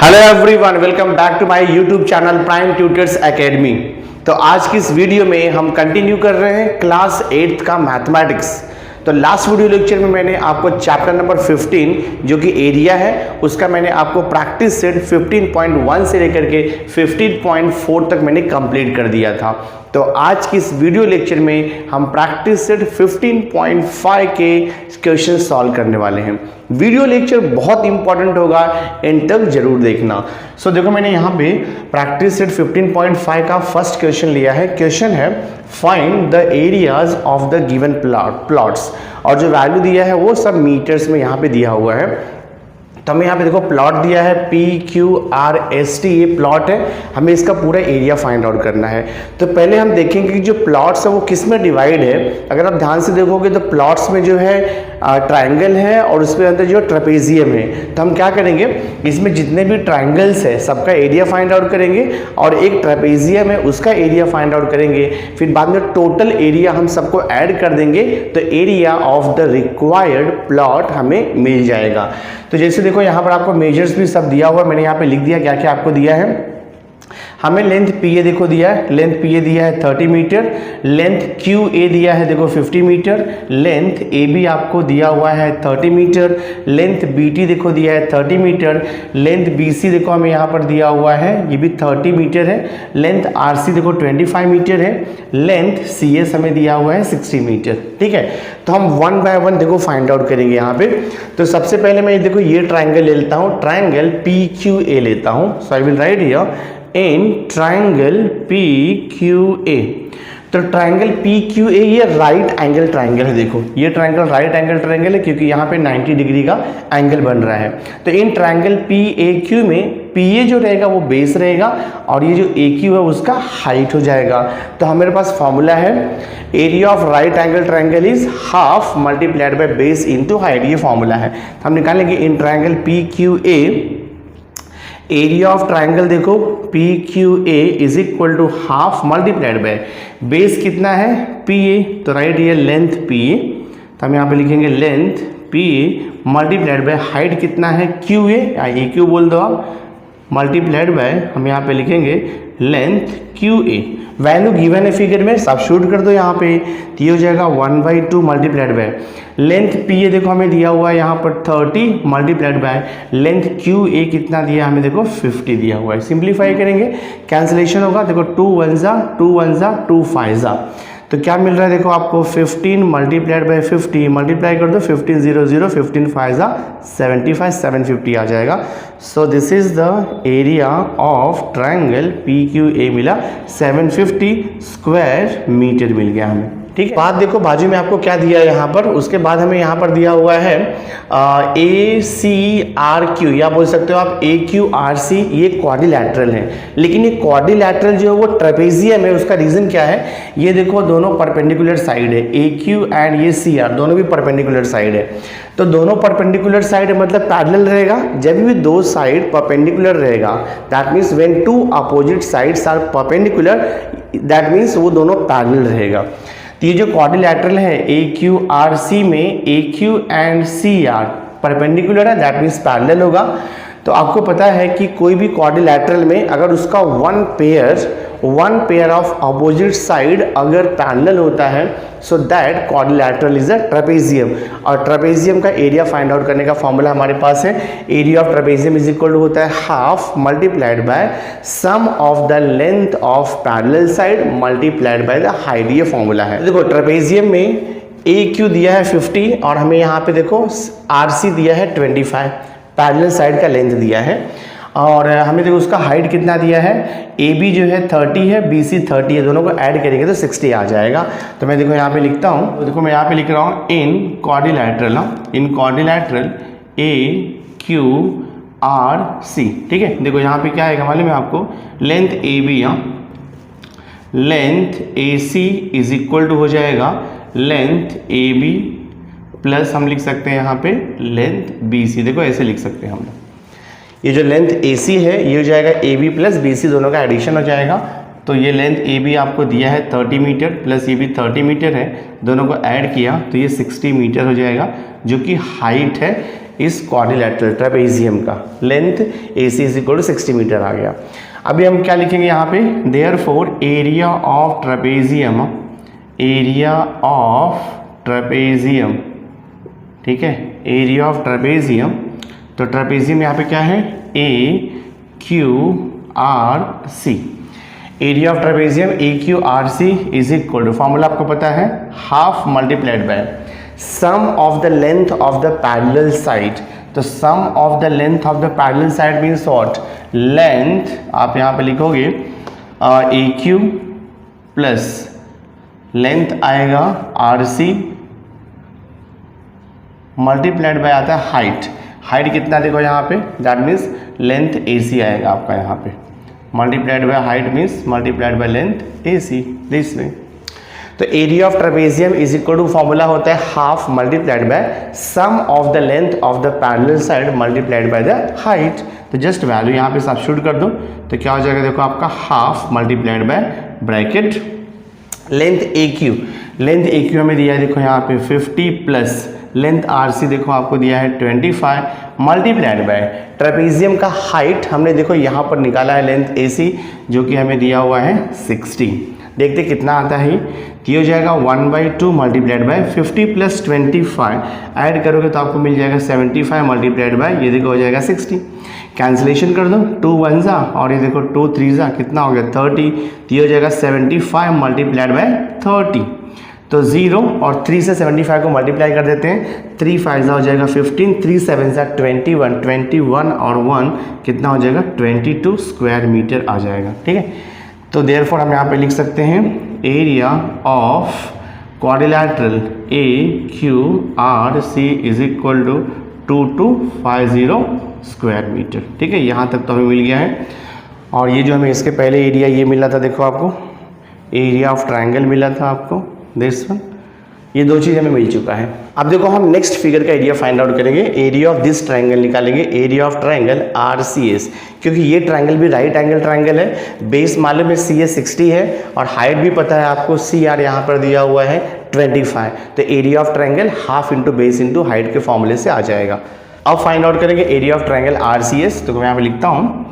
Hello everyone, welcome back to my YouTube channel prime tutors academy. तो आज की इस वीडियो में हम कंटिन्यू कर रहे हैं क्लास 8 का मैथमेटिक्स। तो लास्ट वीडियो लेक्चर में मैंने आपको चैप्टर नंबर 15 जो कि एरिया है उसका मैंने आपको प्रैक्टिस सेट 15.1 से लेकर के 15.4 तक मैंने कंप्लीट कर दिया था। तो आज की इस वीडियो लेक्चर में हम प्रैक्टिस सेट 15.5 के क्वेश्चन सॉल्व करने वाले हैं। वीडियो लेक्चर बहुत इंपॉर्टेंट होगा, एंड तक जरूर देखना। सो देखो मैंने यहाँ पे प्रैक्टिस सेट 15.5 का फर्स्ट क्वेश्चन लिया है। क्वेश्चन है find the areas of the given plots, और जो वैल्यू दिया है वो सब मीटर्स में यहाँ पे दिया हुआ है। तो हमें यहाँ पे देखो प्लॉट दिया है PQRST, ये प्लॉट है, हमें इसका पूरा एरिया फाइंड आउट करना है। तो पहले हम देखेंगे कि जो प्लॉट्स है वो किस में डिवाइड है। अगर आप ध्यान से देखोगे तो प्लॉट्स में जो है ट्रायंगल है और उसके अंदर जो ट्रेपेजियम है। तो हम क्या करेंगे, इसमें जितने भी ट्रायंगल्स है सबका एरिया फाइंड आउट करेंगे और एक ट्रेपेजियम है उसका एरिया फाइंड आउट करेंगे। फिर बाद में टोटल एरिया हम सबको ऐड कर देंगे तो area of the required plot हमें मिल जाएगा। तो जैसे देखो यहाँ पर आपको मेजर्स भी सब दिया हुआ, मैंने यहाँ पे लिख दिया क्या क्या आपको दिया है। हमें लेंथ PA देखो दिया है, लेंथ PA दिया है 30 मीटर, लेंथ QA दिया है देखो 50 मीटर, लेंथ AB आपको दिया हुआ है 30 मीटर, लेंथ BT देखो दिया है 30 मीटर, लेंथ BC देखो हमें यहाँ पर दिया हुआ है ये भी 30 मीटर है, लेंथ RC देखो 25 मीटर है, लेंथ CS हमें दिया हुआ है 60 मीटर। ठीक है, तो हम वन बाय वन देखो फाइंड आउट करेंगे यहाँ पे। तो सबसे पहले मैं देखो ये ट्राइंगल ले लेता हूँ, ट्राइंगल PQA लेता हूँ। So I will write here in triangle PQA। तो ट्राइंगल PQA ये राइट एंगल ट्राइंगल है। देखो ये ट्राइंगल राइट एंगल ट्राइंगल है क्योंकि यहाँ पे 90 डिग्री का एंगल बन रहा है। तो इन ट्राइंगल PAQ में PA जो रहेगा वो बेस रहेगा और ये जो AQ है उसका हाइट हो जाएगा। तो हमारे पास फॉर्मूला है area of right angle triangle is half multiplied by base into height, ये फॉर्मूला है। तो हम निकालेंगे in triangle PQA area of triangle देखो PQA is equal to half multiplied by base कितना है PA, तो राइट ये लेंथ PA, तो हम यहाँ पे लिखेंगे length PA multiplied by height कितना है QA या AQ बोल दो आप, मल्टीप्लाइड बाय हम यहाँ पे लिखेंगे लेंथ QA। वैल्यू गिवन है फिगर में, सब्स्टिट्यूट कर दो यहाँ पे, तो ये हो जाएगा 1/2 मल्टीप्लाइड बाय लेंथ PA देखो हमें दिया हुआ है यहाँ पर 30 मल्टीप्लाइड बाय लेंथ QA कितना दिया हमें देखो 50 दिया हुआ है। सिंप्लीफाई करेंगे, कैंसिलेशन होगा, देखो 2 1 जा 2 1 जा 2 5 जा, तो क्या मिल रहा है देखो आपको 15 मल्टीप्लाइड बाय 50 मल्टीप्लाई कर दो 15 0 0 15 5 जा 75 750 आ जाएगा। सो this is the area of triangle PQA मिला 750 स्क्वायर मीटर मिल गया हमें। ठीक है, बात देखो बाजू में आपको क्या दिया है यहाँ पर, उसके बाद हमें यहाँ पर दिया हुआ है ACRQ या बोल सकते हो आप AQRC, ये क्वाड्रिलैटरल है। लेकिन ये क्वाड्रिलैटरल जो है वो ट्रेपेजियम है। उसका रीजन क्या है, ये देखो दोनों परपेंडिकुलर साइड है, AQ एंड ये CR दोनों भी परपेंडिकुलर साइड है। तो दोनों परपेंडिकुलर साइड मतलब पैरेलल रहेगा। जब भी दो साइड परपेंडिकुलर रहेगा that means when two opposite sides are perpendicular that means वो दोनों पैरेलल रहेगा। तो ये जो क्वाड्रिलैटरल है AQRC में AQ एंड CR परपेंडिकुलर है दैट मीन्स पैरेलल होगा। तो आपको पता है कि कोई भी क्वाड्रिलैटरल में अगर उसका one pair of opposite side अगर पैरेलल होता है so that quadrilateral is a trapezium. और ट्रेपेजियम का एरिया फाइंड आउट करने का फॉर्मूला हमारे पास है, area of trapezium is equal to होता है half multiplied by sum of the length of parallel side multiplied by the height, ये फॉर्मूला है। देखो ट्रेपेजियम में AQ दिया है 50 और हमें यहाँ पे देखो RC दिया है 25, पैरेलल साइड का लेंथ दिया है और हमें देखो उसका हाइट कितना दिया है, AB जो है 30 है, BC 30 है, दोनों को ऐड करेंगे तो 60 आ जाएगा। तो मैं देखो यहाँ पे लिखता हूँ, देखो मैं यहाँ पे लिख रहा हूँ इन क्वाड्रिलैटरल AQRC। ठीक है, देखो यहाँ पे क्या है मालूम है आपको, length AB length AC is equal to हो जाएगा लेंथ AB प्लस हम लिख सकते हैं यहाँ पे लेंथ BC। देखो ऐसे लिख सकते हैं हम, ये जो लेंथ AC है ये हो जाएगा AB प्लस BC दोनों का एडिशन हो जाएगा। तो ये लेंथ AB आपको दिया है 30 मीटर प्लस ये भी 30 मीटर है, दोनों को ऐड किया तो ये 60 मीटर हो जाएगा जो कि हाइट है इस क्वाड्रिलेटरल ट्रेपेजियम का length AC is equal to 60 मीटर आ गया। अभी हम क्या लिखेंगे यहाँ पे, therefore area of trapezium, area of trapezium, ठीक है, एरिया ऑफ ट्रेपेजियम। तो ट्रेपेजियम यहाँ पे क्या है, AQRC, area of trapezium AQRC is equal to, formula आपको पता है, half multiplied by sum of the length of the parallel side. तो sum of the length of the parallel side means what, length आप यहाँ पे लिखोगे AQ plus length आएगा RC multiplied by आता है हाइट। हाइट कितना देखो यहाँ पे, दैट मीन्स लेंथ AC आएगा आपका यहाँ पे, multiplied by height means multiplied by length AC, this way. तो area of trapezium is equal to, formula होता है half multiplied by sum of the length of the parallel side multiplied by the height. तो just value यहाँ पे substitute कर दो तो क्या हो जाएगा, देखो आपका half multiplied bye bracket length AQ, length AQ हमें दिया है देखो यहाँ पे 50 प्लस लेंथ RC देखो आपको दिया है 25 मल्टीप्लाइड बाय ट्रेपेजियम का हाइट हमने देखो यहाँ पर निकाला है लेंथ AC जो कि हमें दिया हुआ है 60। देखते कितना आता है, ये हो जाएगा 1/2 मल्टीप्लाइड बाय 50 प्लस 25 ऐड करोगे तो आपको मिल जाएगा 75 मल्टीप्लाइड बाय, ये देखो हो जाएगा 60। कैंसिलेशन कर दो, 2 1 जा और ये देखो 2 3 जा, कितना हो गया 30, तो ये हो जाएगा 75 मल्टीप्लाइड बाय 30। तो 0 और 3 से 75 को मल्टीप्लाई कर देते हैं, 3 5 जा हो जाएगा 15, 3 7 जा 21, 21 और 1 कितना हो जाएगा 22 स्क्वायर मीटर आ जाएगा, ठीक है। तो देयरफॉर हम यहाँ पे लिख सकते हैं area of quadrilateral AQRC is equal to 2250 square metre, ठीक है। यहाँ तक तो हमें मिल गया है। और ये जो हमें इसके पहले एरिया ये मिला था, देखो आपको एरिया ऑफ ट्रायंगल मिला था आपको, दिस वन, ये दो चीज़ हमें मिल चुका है। अब देखो हम नेक्स्ट फिगर का एरिया फाइंड आउट करेंगे, एरिया ऑफ दिस ट्रायंगल निकालेंगे, एरिया ऑफ ट्रायंगल RCS, क्योंकि ये ट्रायंगल भी राइट एंगल ट्रायंगल है, बेस मालूम है CS 60 है और हाइट भी पता है आपको, CR यहाँ पर दिया हुआ है 25। तो area of triangle half into base into height के फॉर्मूले से आ जाएगा। अब फाइंड आउट करेंगे एरिया ऑफ ट्रायंगल RCS, तो मैं यहाँ पे लिखता हूँ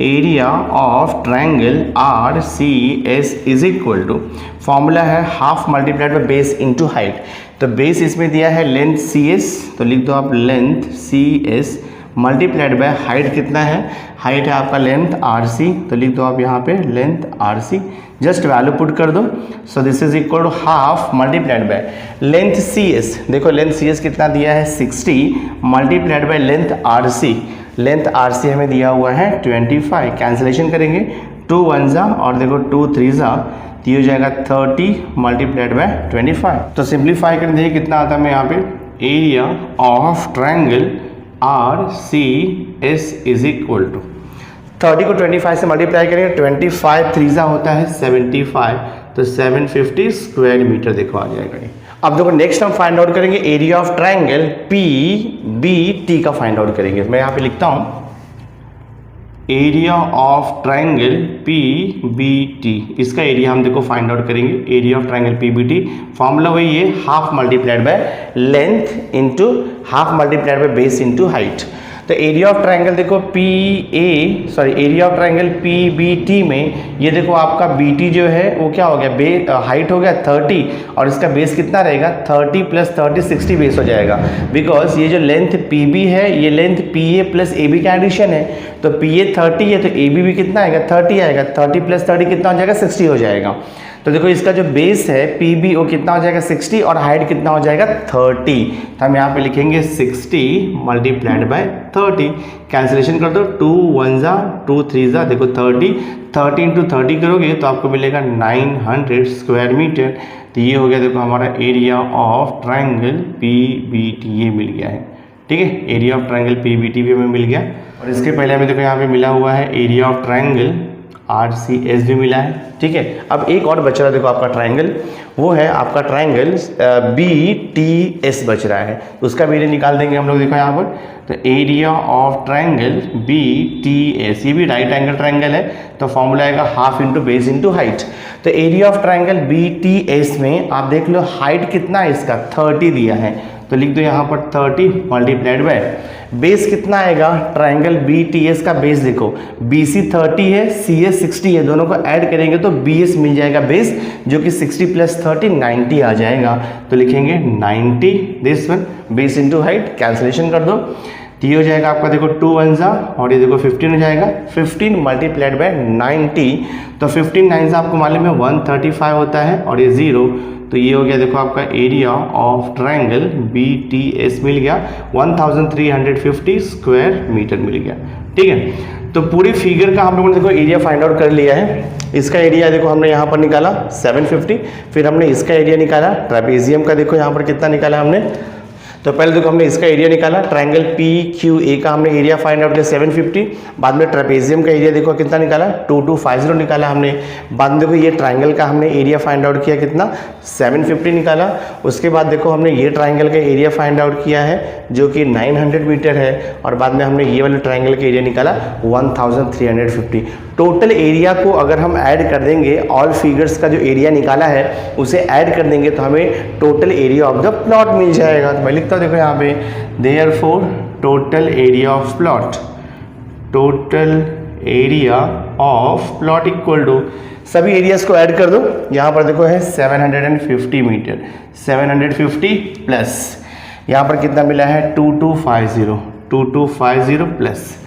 area of triangle RCS is equal to, formula है half multiplied by base into height. तो बेस इसमें दिया है लेंथ CS, तो लिख दो आप length CS multiplied by height कितना है, हाइट है आपका लेंथ RC, तो लिख दो आप यहाँ पे length RC, just value put कर दो। So this is equal to half multiplied by length CS, देखो लेंथ CS कितना दिया है 60 multiplied by length RC, length RC हमें दिया हुआ है 25। कैंसिलेशन करेंगे, 2 1 जा और देखो 2 3 जा, तो ये हो जाएगा 30 मल्टीप्लाइड बाय 25। तो सिंप्लीफाई कर देखिए कितना आता है हमें यहाँ पे, area of triangle RCS is equal to 30 को 25 से मल्टीप्लाई करेंगे, 25 3 जा होता है 75, तो 750 स्क्वायर मीटर देखो आ जाएगा ये। अब देखो नेक्स्ट हम फाइंड आउट करेंगे एरिया ऑफ ट्रायंगल PBT का फाइंड आउट करेंगे। मैं यहाँ पे लिखता हूँ एरिया ऑफ ट्रायंगल PBT, इसका एरिया हम देखो फाइंड आउट करेंगे, area of triangle PBT formula वही है half multiplied by length into half multiplied by base into height. तो एरिया ऑफ ट्रायंगल देखो एरिया ऑफ ट्रायंगल PBT में ये देखो आपका BT जो है वो क्या हो गया, हाइट हो गया 30 और इसका बेस कितना रहेगा 30 प्लस 30 60 बेस हो जाएगा, बिकॉज ये जो लेंथ PB है ये लेंथ PA प्लस AB का एडिशन है। तो PA 30 है तो AB भी कितना आएगा 30 आएगा, 30 प्लस 30 कितना हो जाएगा 60 हो जाएगा। तो देखो इसका जो बेस है PB वो कितना हो जाएगा 60 और हाइट कितना हो जाएगा 30, तो हम यहाँ पे लिखेंगे 60 मल्टीप्लाइड बाय 30। कैंसिलेशन कर दो, 2 1 जा 2 3 जा, देखो 30 इंटू 30 करोगे तो आपको मिलेगा 900 स्क्वायर मीटर। तो ये हो गया देखो हमारा एरिया ऑफ ट्रायंगल PBT, ये मिल गया है, ठीक है। एरिया ऑफ ट्रायंगल PBT भी हमें मिल गया। और इसके पहले हमें देखो यहाँ पे मिला हुआ है एरिया ऑफ ट्रायंगल RCS भी मिला है, ठीक है। अब एक और बच रहा है देखो आपका ट्रायंगल, वो है आपका ट्रायंगल BTS बच रहा है, उसका भी एरिया निकाल देंगे हम लोग, देखो यहाँ पर। तो एरिया ऑफ ट्रायंगल BTS, ये भी राइट एंगल ट्रायंगल है, तो फॉर्मूला आएगा half into base into height. तो एरिया ऑफ ट्रायंगल BTS में आप देख लो हाइट कितना है इसका 30 दिया है, तो लिख दो यहाँ पर 30 मल्टीप्लाइड बाय बेस कितना आएगा, ट्राइंगल बी टी एस का बेस देखो बी सी 30 है, सी एस 60 है, दोनों को ऐड करेंगे तो बी एस मिल जाएगा बेस, जो कि 60 प्लस 30 90 आ जाएगा। तो लिखेंगे 90 this one, base into height, cancellation कर दो, तो ये हो जाएगा आपका देखो 2 1 जा और ये देखो 15 हो जाएगा, 15 मल्टीप्लाइड बाय 90, तो 15 9 से आपको मालूम है 135 होता है और ये 0, तो ये हो गया देखो आपका area of triangle B T S मिल गया 1350 स्क्वायर मीटर मिल गया। ठीक है, तो पूरी फिगर का हम लोगों ने देखो एरिया फाइंड आउट कर लिया है। इसका एरिया देखो हमने यहाँ पर निकाला 750, फिर हमने इसका एरिया निकाला, ट्रेपेजियम का देखो यहाँ पर कितना निकाला हमने, तो पहले देखो हमने इसका एरिया निकाला, ट्रायंगल पी क्यू ए का हमने एरिया फाइंड आउट किया 750, बाद में ट्रेपेजियम का एरिया देखो कितना निकाला 2250 निकाला हमने, बाद में देखो ये ट्रायंगल का हमने एरिया फाइंड आउट किया कितना 750 निकाला, उसके बाद देखो हमने ये ट्रायंगल का एरिया फाइंड आउट किया है जो कि 900 मीटर है, और बाद में हमने ये वाले ट्रायंगल का एरिया निकाला 1350। टोटल एरिया को अगर हम ऐड कर देंगे, ऑल फिगर्स का जो एरिया निकाला है उसे ऐड कर देंगे तो हमें total area of the plot मिल जाएगा। तो मैं लिखता हूँ देखो यहाँ पे therefore total area of plot, total area of plot equal to, सभी एरियाज को ऐड कर दो, यहाँ पर देखो है 750 मीटर, 750 प्लस यहाँ पर कितना मिला है 2250 प्लस,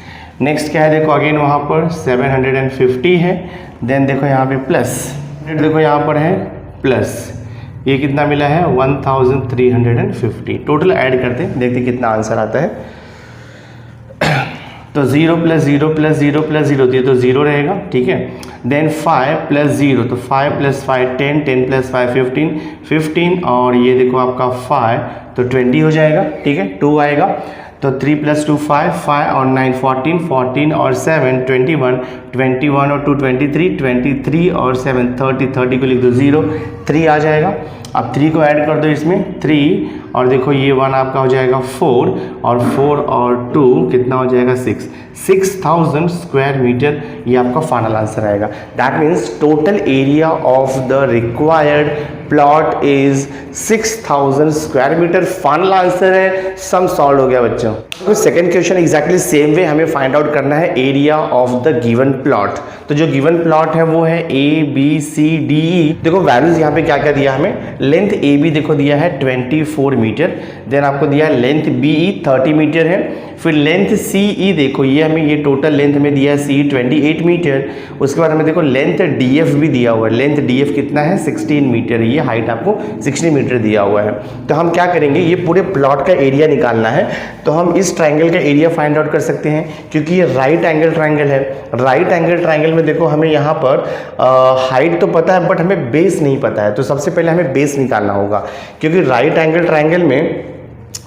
नेक्स्ट क्या है देखो अगेन वहाँ पर 750 है, देन देखो यहाँ पे प्लस, देखो यहाँ पर है प्लस, ये कितना मिला है 1350, टोटल ऐड करते हैं देखते कितना आंसर आता है। तो 0 प्लस 0 प्लस 0 प्लस 0 दिए तो 0 रहेगा, ठीक है। देन 5 प्लस 0 तो 5 प्लस 5 10, 10 प्लस 5 15, 15 और ये देखो आपका 5 तो 20 हो जाएगा, ठीक है। 2 आएगा तो 3 प्लस 2 5, 5 और 9 14, 14 और 7 21, 21 और 2 23, 23 और 7 30, 30 को लिख दो 0, 3 आ जाएगा। अब 3 को ऐड कर दो इसमें 3 और देखो ये 1 आपका हो जाएगा 4 और 4 और 2 कितना हो जाएगा 6, 6000 स्क्वायर मीटर, ये आपका फाइनल आंसर आएगा। That means total area of the required plot is 6000 square metre, final answer है। सम सॉल्व हो गया बच्चों। तो second question exactly same way हमें फाइंड आउट करना है area of the given plot. तो जो गिवन प्लॉट है वो है A B C D E. देखो वैल्यूज यहाँ पे क्या क्या दिया हमें, लेंथ ए बी देखो दिया है 24 मीटर, देन आपको दिया है लेंथ बी ई 30 मीटर है, फिर लेंथ सी ई देखो ये हमें ये टोटल लेंथ में दिया है सी 28 मीटर, उसके बाद हमें देखो लेंथ डी एफ भी दिया हुआ है, लेंथ डी एफ कितना है 16 मीटर, ये हाइट आपको 16 मीटर दिया हुआ है। तो हम क्या करेंगे, ये पूरे प्लॉट का एरिया निकालना है, तो हम इस ट्राइंगल का एरिया फाइंड आउट कर सकते हैं क्योंकि ये राइट एंगल ट्राइंगल है। राइट एंगल ट्राइंगल में देखो हमें यहाँ पर हाइट तो पता है बट हमें बेस नहीं पता है, तो सबसे पहले हमें बेस निकालना होगा क्योंकि राइट एंगल ट्राइंगल में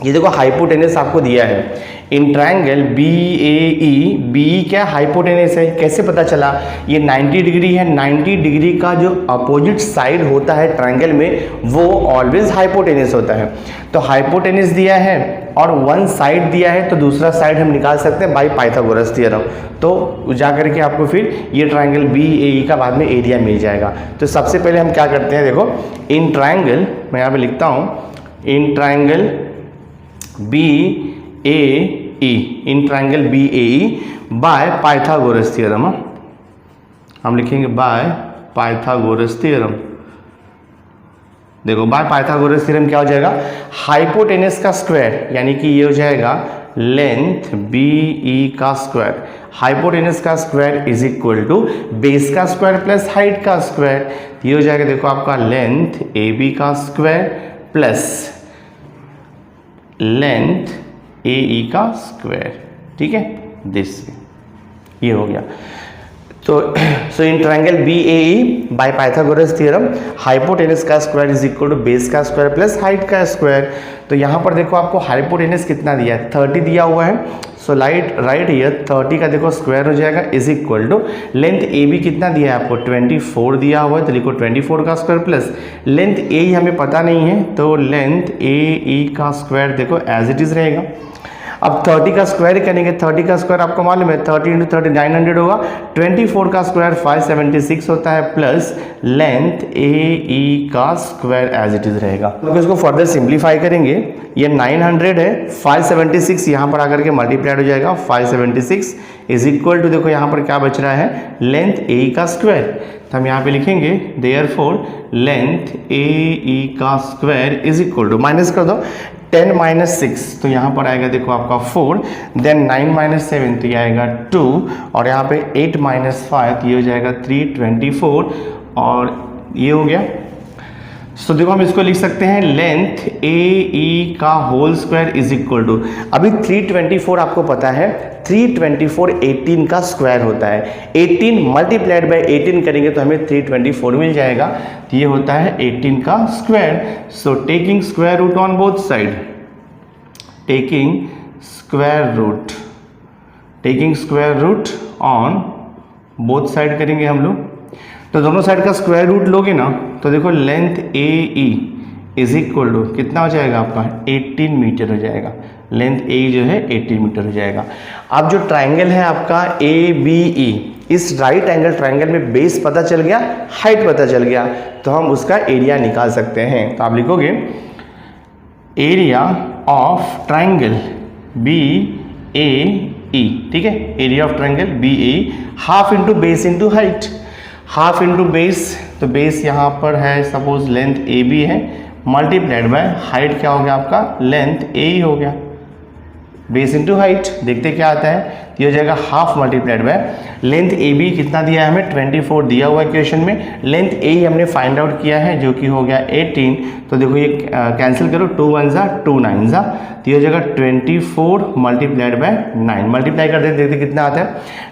ये देखो हाइपोटेनस आपको दिया है in triangle B A E, B क्या हाइपोटेनस है, कैसे पता चला, ये 90 डिग्री है, 90 डिग्री का जो अपोजिट साइड होता है ट्रायंगल में वो ऑलवेज हाइपोटेनस होता है। तो हाइपोटेनस दिया है और वन साइड दिया है तो दूसरा साइड हम निकाल सकते हैं बाय पाइथागोरस थ्योरम, तो जा करके आपको फिर ये ट्रायंगल बी ए ई का बाद में एरिया मिल जाएगा। तो सबसे पहले हम क्या करते हैं, देखो इन ट्रायंगल मैं यहाँ पे लिखता हूँ in triangle B A E, in triangle B A E by Pythagoras theorem, हम लिखेंगे बाय पाइथागोरस थ्योरम। देखो बाय पाइथागोरस थ्योरम क्या हो जाएगा, हाइपोटेनस का स्क्वायर यानी कि ये हो जाएगा लेंथ बी ई का स्क्वायर, हाइपोटेनस का square is equal to base का स्क्वायर प्लस हाइट का स्क्वायर, ये हो जाएगा देखो आपका लेंथ ए बी का square plus length A E का स्क्वायर, ठीक है, दिस ये हो गया। तो so in triangle B A E by Pythagoras theorem hypotenuse का square is equal to base का स्क्वायर प्लस हाइट का स्क्वायर। तो यहाँ पर देखो आपको हाइपोटेनस कितना दिया है 30 दिया हुआ है, सो राइट हियर 30 का देखो स्क्वायर हो जाएगा is equal to length A B कितना दिया है आपको 24 दिया हुआ है, तो लिखो 24 का स्क्वायर प्लस लेंथ ए ई हमें पता नहीं है तो लेंथ ए ई का स्क्वायर देखो एज इट इज रहेगा। अब 30 का स्क्वायर करेंगे, 30 का स्क्वायर आपको मालूम है 30 इंटू 30 900 होगा, 24 का स्क्वायर 576 होता है, प्लस लेंथ AE का स्क्वायर एज इट इज रहेगा। तो इसको फर्दर सिंप्लीफाई करेंगे, ये 900 है, 576 यहाँ पर आकर के मल्टीप्लाइड हो जाएगा, 576 इज इक्वल टू, देखो यहाँ पर क्या बच रहा है, लेंथ AE का स्क्वायर। तो हम यहाँ पे लिखेंगे देयरफॉर लेंथ AE का square is equal to, minus कर दो 10 माइनस 6, तो यहाँ पर आएगा देखो आपका 4, देन 9 माइनस 7 तो ये आएगा 2, और यहाँ पे 8 माइनस 5 तो ये हो जाएगा 324, और ये हो गया। सो देखो हम इसको लिख सकते हैं लेंथ AE का whole square is equal to, अभी 324 आपको पता है 324 18 का स्क्वायर होता है, 18 मल्टीप्लाइड बाय 18 करेंगे तो हमें 324 मिल जाएगा, तो ये होता है 18 का square. So taking square root on both side, taking square root on both side करेंगे हम लोग, तो दोनों साइड का स्क्वायर रूट लोगे ना तो देखो length AE is equal to कितना हो जाएगा आपका 18 मीटर हो जाएगा, लेंथ AE जो है 18 मीटर हो जाएगा। अब जो ट्राइंगल है आपका ABE, इस राइट एंगल ट्राइंगल में बेस पता चल गया, हाइट पता चल गया, तो हम उसका एरिया निकाल सकते हैं। तो आप लिखोगे एरिया ऑफ ट्राइंगल BAE, ठीक है, area of triangle BAE half into base into height, half into base, तो बेस यहाँ पर है सपोज लेंथ AB है, मल्टीप्लाइड बाय हाइट क्या हो गया आपका लेंथ AE हो गया, बेस इंटू हाइट, देखते क्या आता है, ये हो जाएगा half multiplied by length AB कितना दिया है हमें 24 दिया हुआ है क्वेश्चन में, लेंथ AE हमने फाइंड आउट किया है जो कि हो गया 18, तो देखो ये कैंसिल करो, 2 1 जा 2 9 जा, तो ये हो जाएगा 24 मल्टीप्लाइड बाय 9, मल्टीप्लाई करते देखते कितना आता है,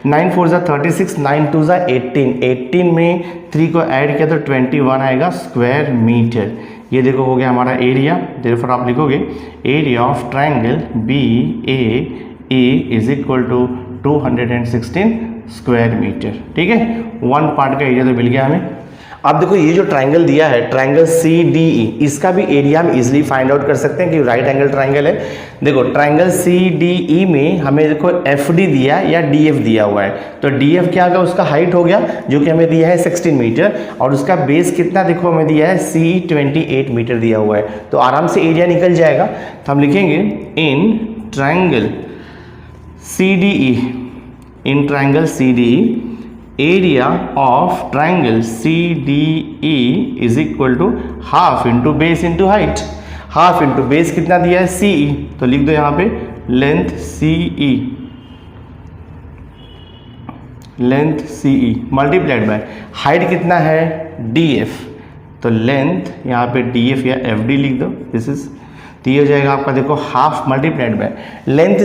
9 4 जा 36, 9 2 जा 18, 18 में 3 को ऐड किया तो 21 आएगा स्क्वायर मीटर। ये देखो हो गया हमारा एरिया, देयरफॉर आप लिखोगे area of triangle BAE is equal to 216 square metre, ठीक है, वन पार्ट का एरिया तो मिल गया हमें। अब देखो ये जो ट्राइंगल दिया है ट्राइंगल CDE, इसका भी एरिया हम इजीली फाइंड आउट कर सकते हैं कि राइट एंगल ट्राइंगल है। देखो ट्राइंगल CDE में हमें देखो FD दिया या DF दिया हुआ है, तो DF क्या होगा, उसका हाइट हो गया जो कि हमें दिया है 16 मीटर, और उसका बेस कितना देखो हमें दिया है 28 मीटर दिया हुआ है, तो आराम से एरिया निकल जाएगा। तो हम लिखेंगे in triangle CDE area of triangle CDE is equal to half into base into height, half into base कितना दिया है CE, तो लिख दो यहाँ पे length CE multiplied by height कितना है DF, तो लेंथ यहाँ पे DF या FD लिख दो, दिस इज, तो ये हो जाएगा आपका देखो half multiplied by length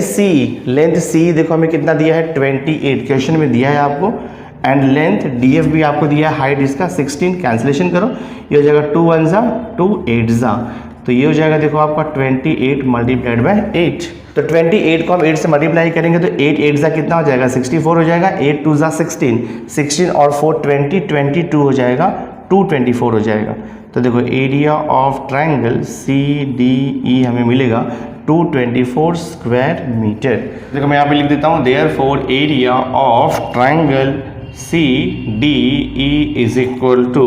CE देखो हमें कितना दिया है 28, क्वेश्चन में दिया है आपको, एंड लेंथ DF भी आपको दिया है, हाइट इसका 16, कैंसिलेशन करो, ये हो जाएगा 2 1 जा 2 8 जा, तो ये हो जाएगा देखो आपका 28 मल्टीप्लाइड बाय 8, तो 28 को हम 8 से मल्टीप्लाई करेंगे तो 8 8 जा कितना हो जाएगा 64 हो जाएगा, 8 2 जा 16 और 4 20 22 हो जाएगा, 224 हो जाएगा। तो देखो एरिया ऑफ ट्राइंगल CDE हमें मिलेगा 224 स्क्वायर मीटर। देखो मैं यहाँ पे लिख देता हूँ therefore area of triangle CDE is equal to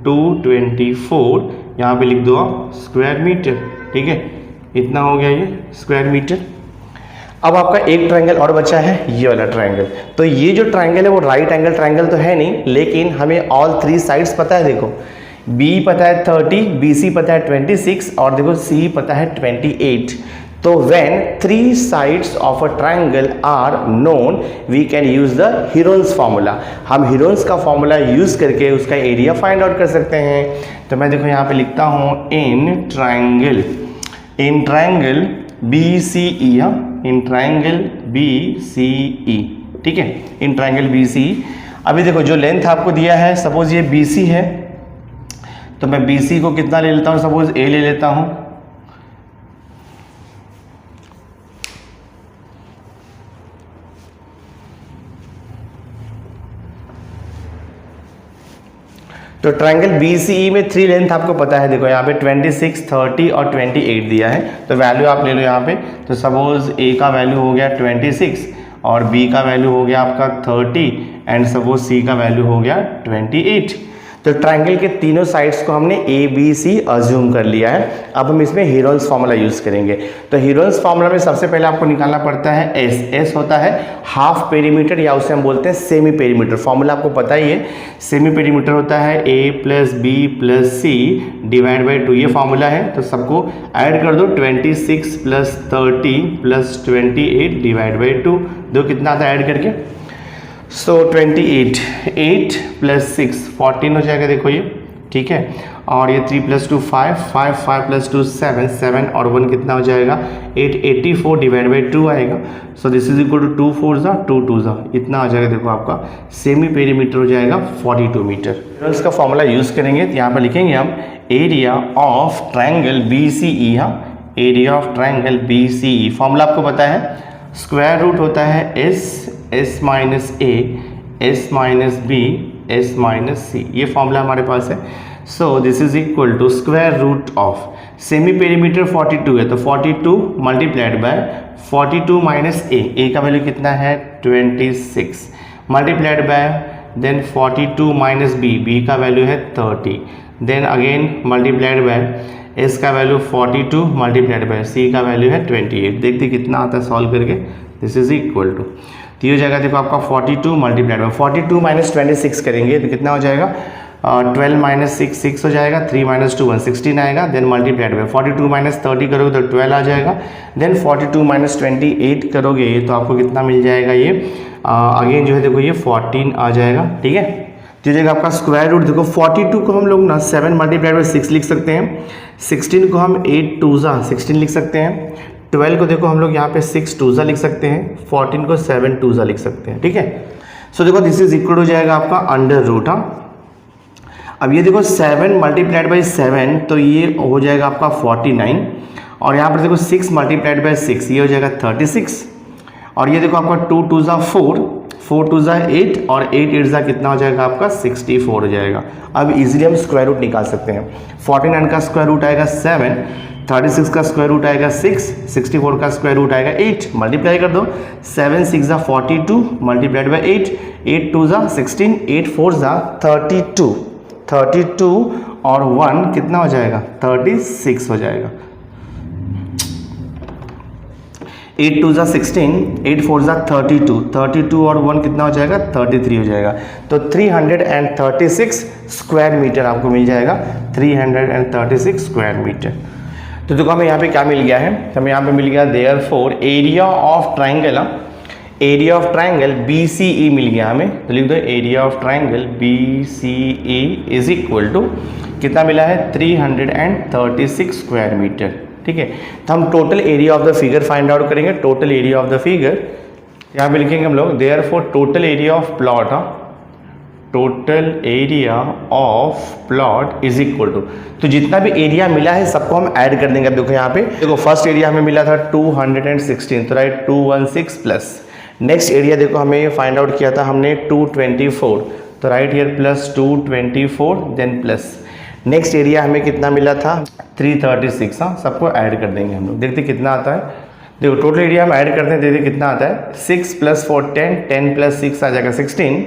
224, यहाँ पे लिख दो आप स्क्वायर मीटर, ठीक है, इतना हो गया ये स्क्वायर मीटर। अब आपका एक ट्रायंगल और बचा है, ये वाला ट्रायंगल, तो ये जो ट्रायंगल है वो राइट एंगल ट्रायंगल तो है नहीं, लेकिन हमें ऑल 3 साइड्स पता है। देखो B पता है 30, BC पता है 26 और देखो C पता है 28। तो when 3 sides of a triangle are known, we can use the Heron's formula। हम Heron's का फॉर्मूला यूज करके उसका एरिया फाइंड आउट कर सकते हैं। तो मैं देखो यहाँ पे लिखता हूँ in triangle BCE, in triangle BCE, ठीक है, इन ट्राइंगल BCE। अभी देखो जो लेंथ आपको दिया है, सपोज ये BC है, तो मैं BC को कितना ले लेता हूँ, सपोज A ले लेता हूँ, तो ट्रायंगल BCE में 3 लेंथ आपको पता है, देखो यहाँ पे 26, 30 और 28 दिया है, तो वैल्यू आप ले लो यहाँ पे। तो सपोज A का वैल्यू हो गया 26 और B का वैल्यू हो गया आपका 30 एंड सपोज C का वैल्यू हो गया 28। तो ट्रायंगल के तीनों साइड्स को हमने ABC अज्यूम कर लिया है। अब हम इसमें हीरोन्स फार्मूला यूज़ करेंगे। तो हीरोन्स फार्मूला में सबसे पहले आपको निकालना पड़ता है S होता है हाफ पेरीमीटर या उसे हम बोलते हैं सेमी पेरीमीटर। फार्मूला आपको पता ही है, सेमी पेरीमीटर होता है A + B + C / 2, ये फार्मूला है। तो सबको ऐड कर दो, 26 + 30 + 28 / 2, दो कितना आता है ऐड करके। सो 28, 8 + 6 14 हो जाएगा, देखो ये ठीक है। और ये 3 + 2 5, 5 + 2 7, 7 और 1 कितना हो जाएगा 8, 84 / 2 आएगा। So this is equal to 2 4 2 2 इतना आ जाएगा। देखो आपका सेमी पेरीमीटर हो जाएगा 42 मीटर। इसका फॉर्मूला यूज़ करेंगे, तो यहाँ पर लिखेंगे हम एरिया ऑफ ट्रायंगल BCE। हाँ, area of triangle BCE formula आपको पता है, स्क्वायर रूट होता है S - A, S - B, S - C, ये फॉर्मूला हमारे पास है। So this is equal to square root of semi perimeter 42 है, तो 42 मल्टीप्लाइड बाय 42 - A का वैल्यू कितना है 26 मल्टीप्लाइड बाय देन 42 - B का वैल्यू है 30, then again multiplied by S का वैल्यू 42 मल्टीप्लाइड बाय C का वैल्यू है 28। देखते कितना आता है सॉल्व करके। दिस इज इक्वल टू, तो ये हो जाएगा देखो आपका 42 मल्टीप्लाइड बाय 42 - 26 करेंगे तो कितना हो जाएगा 12 - 6 6 हो जाएगा, 3 - 2 1 16 आएगा, देन मल्टीप्लाइड बाय 42 - 30 करोगे तो 12 आ जाएगा, देन 42 - 28 करोगे तो आपको कितना मिल जाएगा ये अगेन जो है देखो ये 14 आ जाएगा, ठीक है। तो ये आपका स्क्वायर रूट देखो 42 को हम लोग ना 7 मल्टीप्लाइड बाय 6 लिख सकते हैं, 16 को हम 8 2 16 लिख सकते हैं, 12 को देखो हम लोग यहाँ पे 6 2 लिख सकते हैं, 14 को 7 2 लिख सकते हैं, ठीक है। सो देखो दिस इज इक्वल हो जाएगा आपका अंडर रूट। हाँ, अब ये देखो 7 मल्टीप्लाइड बाय 7 तो ये हो जाएगा आपका 49 और यहाँ पर देखो 6 मल्टीप्लाइड बाय 6 ये हो जाएगा 36 और ये देखो आपका 2 2 4 4 2 8 और 8 8 कितना हो जाएगा आपका 64 हो जाएगा। अब इजीली हम स्क्वायर रूट निकाल सकते हैं। 49 का स्क्वायर रूट आएगा 7, 36 का स्क्वायर रूट आएगा 6, 64 का स्क्वायर रूट आएगा 8, मल्टीप्लाई कर दो 7 6 42 मल्टीप्लाइड बाय 8, 8 2 16, 8 4 32, 32 और 1 कितना हो जाएगा 36 हो जाएगा। 8 2 16, 8 4 32, 32 और 1 कितना हो जाएगा 33 हो जाएगा। तो 336 स्क्वायर मीटर आपको मिल जाएगा, 336 स्क्वायर मीटर। तो देखो हमें यहाँ पे क्या मिल गया है, हमें यहाँ पे मिल गया therefore area of triangle, area of triangle BCE मिल गया हमें। तो लिख दो area of triangle BCE is equal to कितना मिला है 336 स्क्वायर मीटर, ठीक है। तो हम total area of the figure find out करेंगे। Total area of the figure यहाँ पे लिखेंगे हम लोग therefore total area of plot, total area of plot is equal to, तो जितना भी एरिया मिला है सबको हम ऐड कर देंगे। अब देखो यहाँ पे देखो फर्स्ट एरिया हमें मिला था 216, तो राइट 216 प्लस नेक्स्ट एरिया देखो हमें फाइंड आउट किया था हमने 224, तो right here plus 224 then plus next area हमें कितना मिला था 336। हाँ, सबको ऐड कर देंगे हम लोग, देखते कितना आता है। देखो टोटल एरिया हम ऐड करते हैं, देखते कितना आता है 6 + 4 10, 10 + 6 आ जाएगा 16,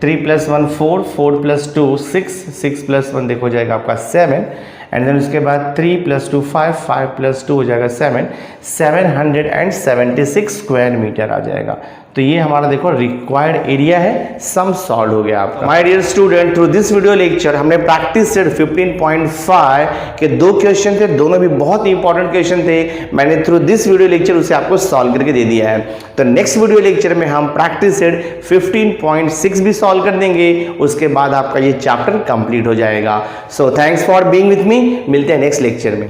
3 + 1 4, 4 + 2 6, 6 + 1 देखो हो जाएगा आपका 7 एंड देन उसके बाद 3 + 2 5, 5 + 2 हो जाएगा 7, 776 स्क्वायर मीटर आ जाएगा। तो ये हमारा देखो रिक्वायर्ड एरिया है, सम सॉल्व हो गया आपका। My dear student, through this video lecture हमने प्रैक्टिस सेट 15.5 के 2 क्वेश्चन थे, दोनों भी बहुत इंपॉर्टेंट क्वेश्चन थे। मैंने थ्रू दिस वीडियो लेक्चर उसे आपको सॉल्व करके दे दिया है। तो नेक्स्ट वीडियो लेक्चर में हम प्रैक्टिस सेट 15.6 भी सॉल्व कर देंगे, उसके बाद आपका ये चैप्टर कंप्लीट हो जाएगा। So thanks for being with me, मिलते हैं नेक्स्ट लेक्चर में।